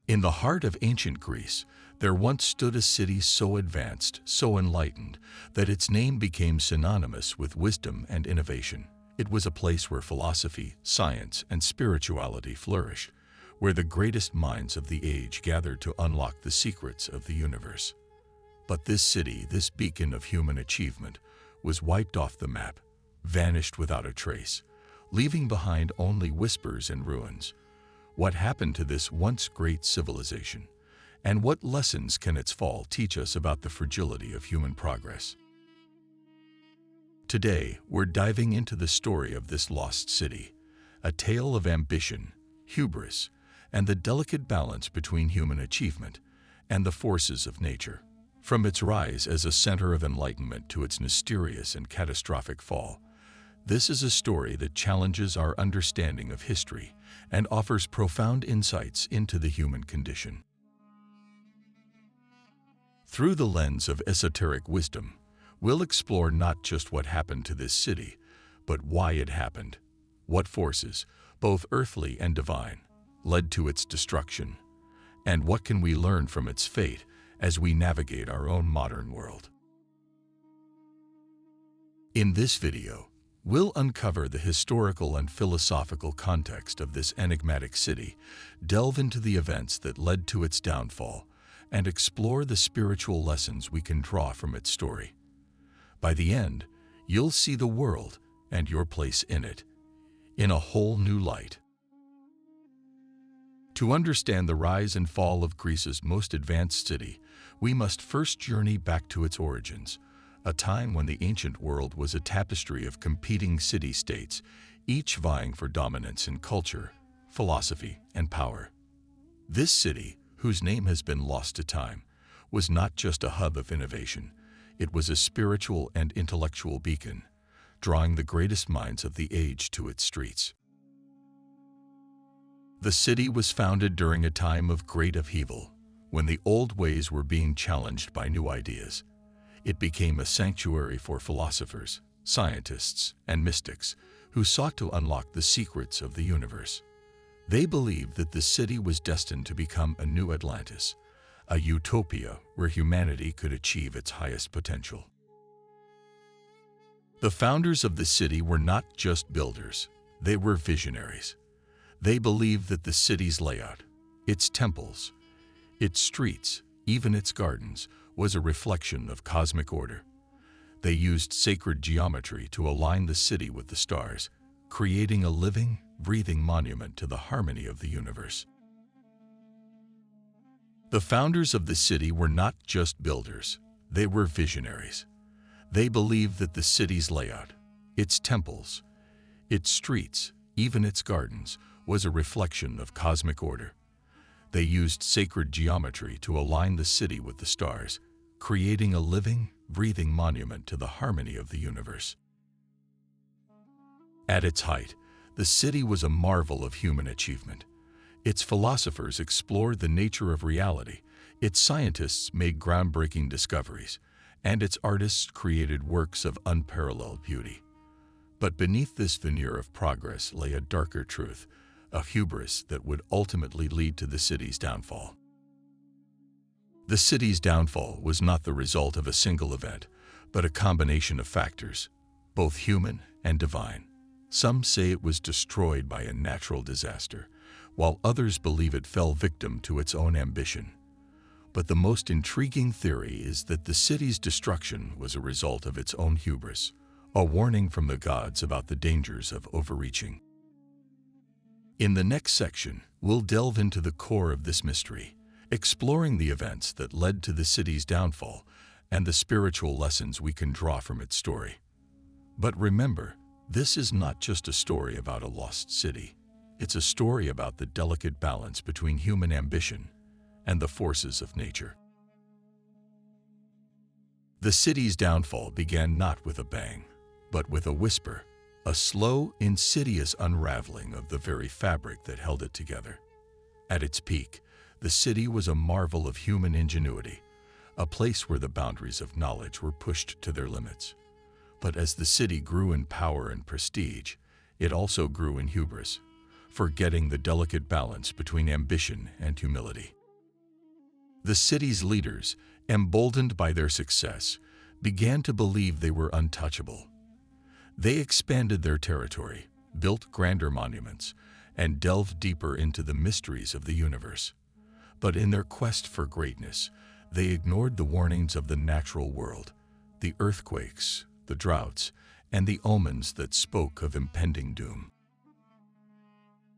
In the heart of ancient Greece, there once stood a city so advanced, so enlightened, that its name became synonymous with wisdom and innovation. It was a place where philosophy, science, and spirituality flourished, where the greatest minds of the age gathered to unlock the secrets of the universe. But this city, this beacon of human achievement, was wiped off the map, vanished without a trace, leaving behind only whispers and ruins. What happened to this once great civilization? And what lessons can its fall teach us about the fragility of human progress? Today, we're diving into the story of this lost city, a tale of ambition, hubris, and the delicate balance between human achievement and the forces of nature. From its rise as a center of enlightenment to its mysterious and catastrophic fall, this is a story that challenges our understanding of history and offers profound insights into the human condition. Through the lens of esoteric wisdom, we'll explore not just what happened to this city, but why it happened, what forces, both earthly and divine, led to its destruction, and what can we learn from its fate as we navigate our own modern world. In this video, we'll uncover the historical and philosophical context of this enigmatic city, delve into the events that led to its downfall, and explore the spiritual lessons we can draw from its story. By the end, you'll see the world and your place in it in a whole new light. To understand the rise and fall of Greece's most advanced city, we must first journey back to its origins, a time when the ancient world was a tapestry of competing city-states, each vying for dominance in culture, philosophy, and power. This city, whose name has been lost to time, was not just a hub of innovation. It was a spiritual and intellectual beacon, drawing the greatest minds of the age to its streets. The city was founded during a time of great upheaval, when the old ways were being challenged by new ideas. It became a sanctuary for philosophers, scientists, and mystics who sought to unlock the secrets of the universe. They believed that the city was destined to become a new Atlantis, a utopia where humanity could achieve its highest potential. The founders of the city were not just builders, they were visionaries. They believed that the city's layout, its temples, its streets, even its gardens, was a reflection of cosmic order. They used sacred geometry to align the city with the stars, creating a living, breathing monument to the harmony of the universe. The founders of the city were not just builders, they were visionaries. They believed that the city's layout, its temples, its streets, even its gardens, was a reflection of cosmic order. They used sacred geometry to align the city with the stars, creating a living, breathing monument to the harmony of the universe. At its height, the city was a marvel of human achievement. Its philosophers explored the nature of reality, its scientists made groundbreaking discoveries, and its artists created works of unparalleled beauty. But beneath this veneer of progress lay a darker truth, a hubris that would ultimately lead to the city's downfall. The city's downfall was not the result of a single event, but a combination of factors, both human and divine. Some say it was destroyed by a natural disaster, while others believe it fell victim to its own ambition. But the most intriguing theory is that the city's destruction was a result of its own hubris, a warning from the gods about the dangers of overreaching. In the next section, we'll delve into the core of this mystery, exploring the events that led to the city's downfall and the spiritual lessons we can draw from its story. But remember, this is not just a story about a lost city. It's a story about the delicate balance between human ambition and the forces of nature. The city's downfall began not with a bang, but with a whisper, a slow, insidious unraveling of the very fabric that held it together. At its peak, the city was a marvel of human ingenuity, a place where the boundaries of knowledge were pushed to their limits. But as the city grew in power and prestige, it also grew in hubris, forgetting the delicate balance between ambition and humility. The city's leaders, emboldened by their success, began to believe they were untouchable. They expanded their territory, built grander monuments, and delved deeper into the mysteries of the universe. But in their quest for greatness, they ignored the warnings of the natural world, the earthquakes, the droughts, and the omens that spoke of impending doom.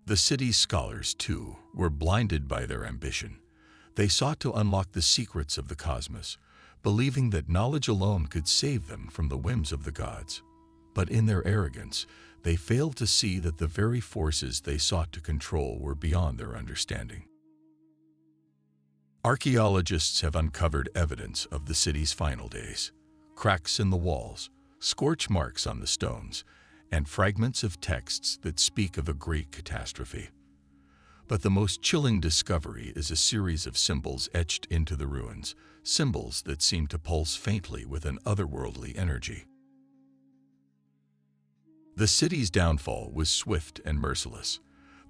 The city's scholars, too, were blinded by their ambition. They sought to unlock the secrets of the cosmos, believing that knowledge alone could save them from the whims of the gods. But in their arrogance, they failed to see that the very forces they sought to control were beyond their understanding. Archaeologists have uncovered evidence of the city's final days: cracks in the walls, scorch marks on the stones, and fragments of texts that speak of a great catastrophe. But the most chilling discovery is a series of symbols etched into the ruins, symbols that seem to pulse faintly with an otherworldly energy. The city's downfall was swift and merciless.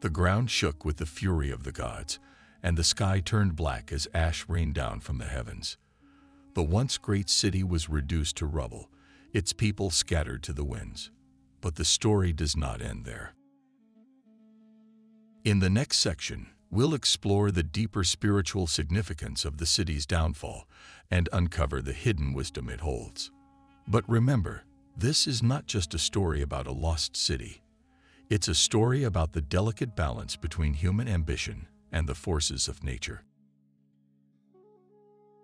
The ground shook with the fury of the gods, and the sky turned black as ash rained down from the heavens. The once great city was reduced to rubble, its people scattered to the winds. But the story does not end there. In the next section, we'll explore the deeper spiritual significance of the city's downfall and uncover the hidden wisdom it holds. But remember, this is not just a story about a lost city. It's a story about the delicate balance between human ambition and the forces of nature.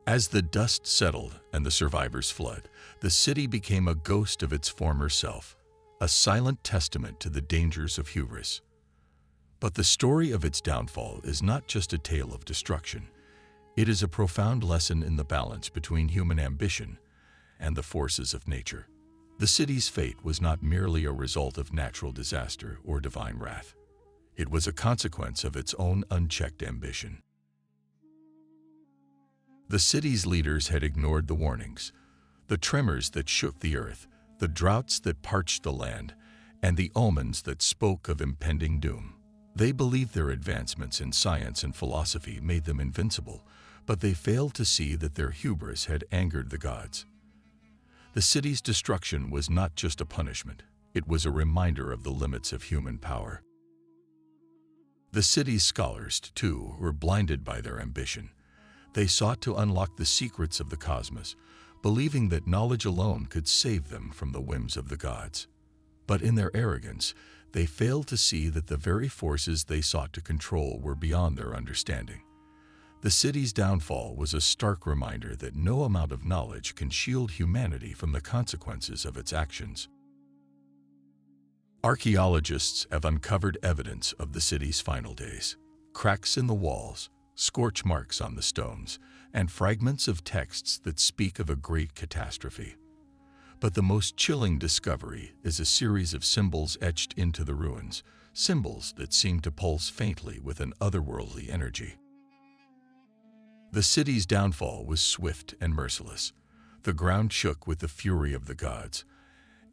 As the dust settled and the survivors fled, the city became a ghost of its former self, a silent testament to the dangers of hubris. But the story of its downfall is not just a tale of destruction. It is a profound lesson in the balance between human ambition and the forces of nature. The city's fate was not merely a result of natural disaster or divine wrath. It was a consequence of its own unchecked ambition. The city's leaders had ignored the warnings, the tremors that shook the earth, the droughts that parched the land, and the omens that spoke of impending doom. They believed their advancements in science and philosophy made them invincible, but they failed to see that their hubris had angered the gods. The city's destruction was not just a punishment, it was a reminder of the limits of human power. The city's scholars, too, were blinded by their ambition. They sought to unlock the secrets of the cosmos, believing that knowledge alone could save them from the whims of the gods. But in their arrogance, they failed to see that the very forces they sought to control were beyond their understanding. The city's downfall was a stark reminder that no amount of knowledge can shield humanity from the consequences of its actions. Archaeologists have uncovered evidence of the city's final days: cracks in the walls, scorch marks on the stones, and fragments of texts that speak of a great catastrophe. But the most chilling discovery is a series of symbols etched into the ruins, symbols that seem to pulse faintly with an otherworldly energy. The city's downfall was swift and merciless. The ground shook with the fury of the gods,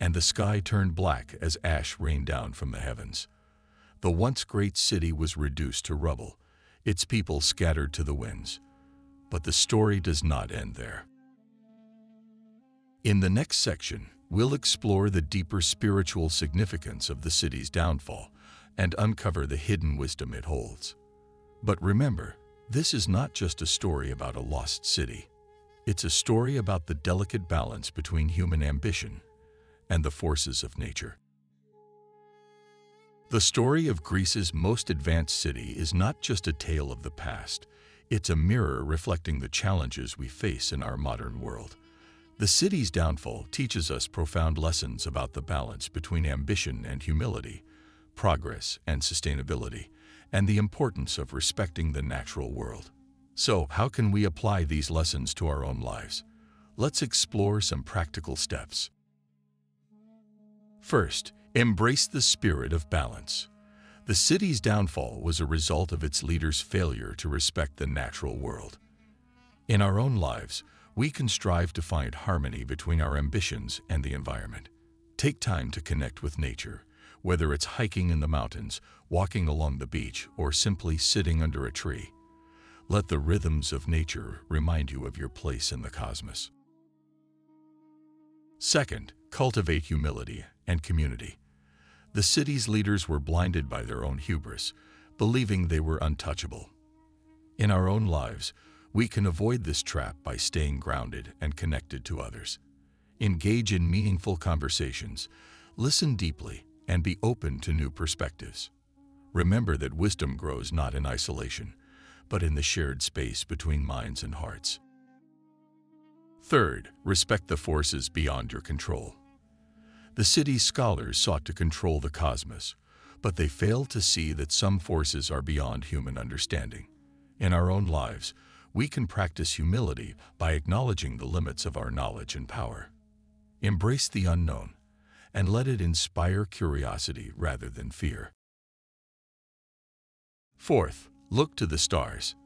and the sky turned black as ash rained down from the heavens. The once great city was reduced to rubble, its people scattered to the winds. But the story does not end there. In the next section, we'll explore the deeper spiritual significance of the city's downfall and uncover the hidden wisdom it holds. But remember, this is not just a story about a lost city. It's a story about the delicate balance between human ambition and the forces of nature. The story of Greece's most advanced city is not just a tale of the past. It's a mirror reflecting the challenges we face in our modern world. The city's downfall teaches us profound lessons about the balance between ambition and humility, progress and sustainability, and the importance of respecting the natural world. So, how can we apply these lessons to our own lives? Let's explore some practical steps. First, embrace the spirit of balance. The city's downfall was a result of its leaders' failure to respect the natural world. In our own lives, we can strive to find harmony between our ambitions and the environment. Take time to connect with nature, whether it's hiking in the mountains, walking along the beach, or simply sitting under a tree. Let the rhythms of nature remind you of your place in the cosmos. Second, cultivate humility and community. The city's leaders were blinded by their own hubris, believing they were untouchable. In our own lives, we can avoid this trap by staying grounded and connected to others. Engage in meaningful conversations, listen deeply, and be open to new perspectives. Remember that wisdom grows not in isolation, but in the shared space between minds and hearts. Third, respect the forces beyond your control. The city's scholars sought to control the cosmos, but they failed to see that some forces are beyond human understanding. In our own lives, we can practice humility by acknowledging the limits of our knowledge and power. Embrace the unknown, and let it inspire curiosity rather than fear. Fourth, look to the stars.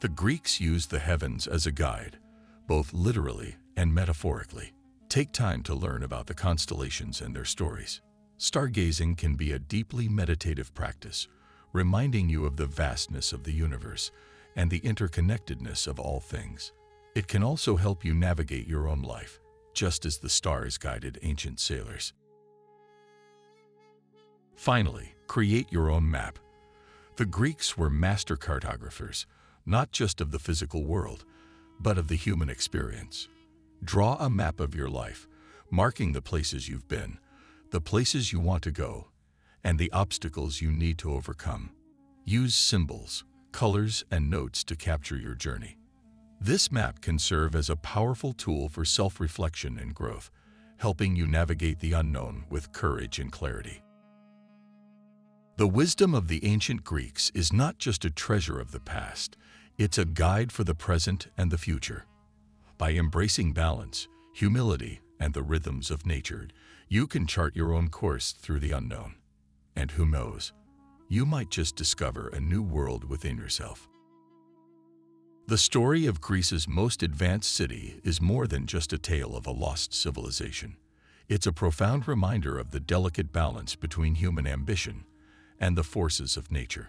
The Greeks used the heavens as a guide, both literally and metaphorically. Take time to learn about the constellations and their stories. Stargazing can be a deeply meditative practice, reminding you of the vastness of the universe and the interconnectedness of all things. It can also help you navigate your own life, just as the stars guided ancient sailors. Finally, create your own map. The Greeks were master cartographers, not just of the physical world, but of the human experience. Draw a map of your life, marking the places you've been, the places you want to go, and the obstacles you need to overcome. Use symbols, colors, and notes to capture your journey. This map can serve as a powerful tool for self-reflection and growth, helping you navigate the unknown with courage and clarity. The wisdom of the ancient Greeks is not just a treasure of the past, it's a guide for the present and the future. By embracing balance, humility, and the rhythms of nature, you can chart your own course through the unknown. And who knows, you might just discover a new world within yourself. The story of Greece's most advanced city is more than just a tale of a lost civilization. It's a profound reminder of the delicate balance between human ambition and the forces of nature.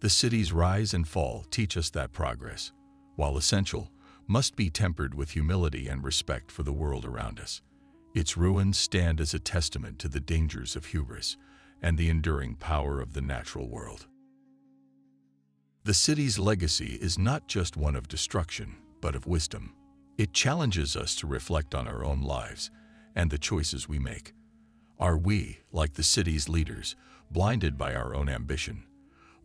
The city's rise and fall teach us that progress, while essential, must be tempered with humility and respect for the world around us. Its ruins stand as a testament to the dangers of hubris and the enduring power of the natural world. The city's legacy is not just one of destruction, but of wisdom. It challenges us to reflect on our own lives and the choices we make. Are we, like the city's leaders, blinded by our own ambition?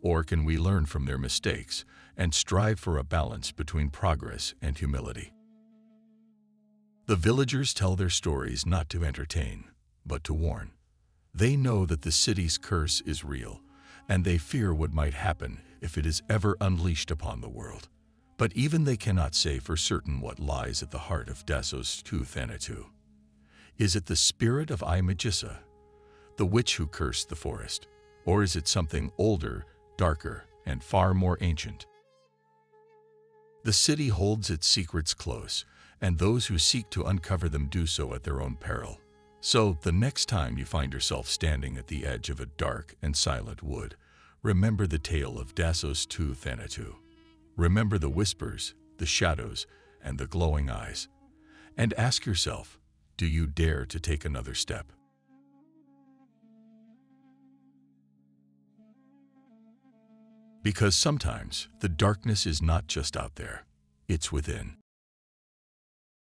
Or can we learn from their mistakes and strive for a balance between progress and humility? The villagers tell their stories not to entertain, but to warn. They know that the city's curse is real, and they fear what might happen if it is ever unleashed upon the world. But even they cannot say for certain what lies at the heart of Dasos 2 Thanatou. Is it the spirit of Imagissa, the witch who cursed the forest? Or is it something older, darker, and far more ancient? The city holds its secrets close, and those who seek to uncover them do so at their own peril. So, the next time you find yourself standing at the edge of a dark and silent wood, remember the tale of Dasos 2 Thanatou. Remember the whispers, the shadows, and the glowing eyes. And ask yourself, do you dare to take another step? Because sometimes the darkness is not just out there, it's within.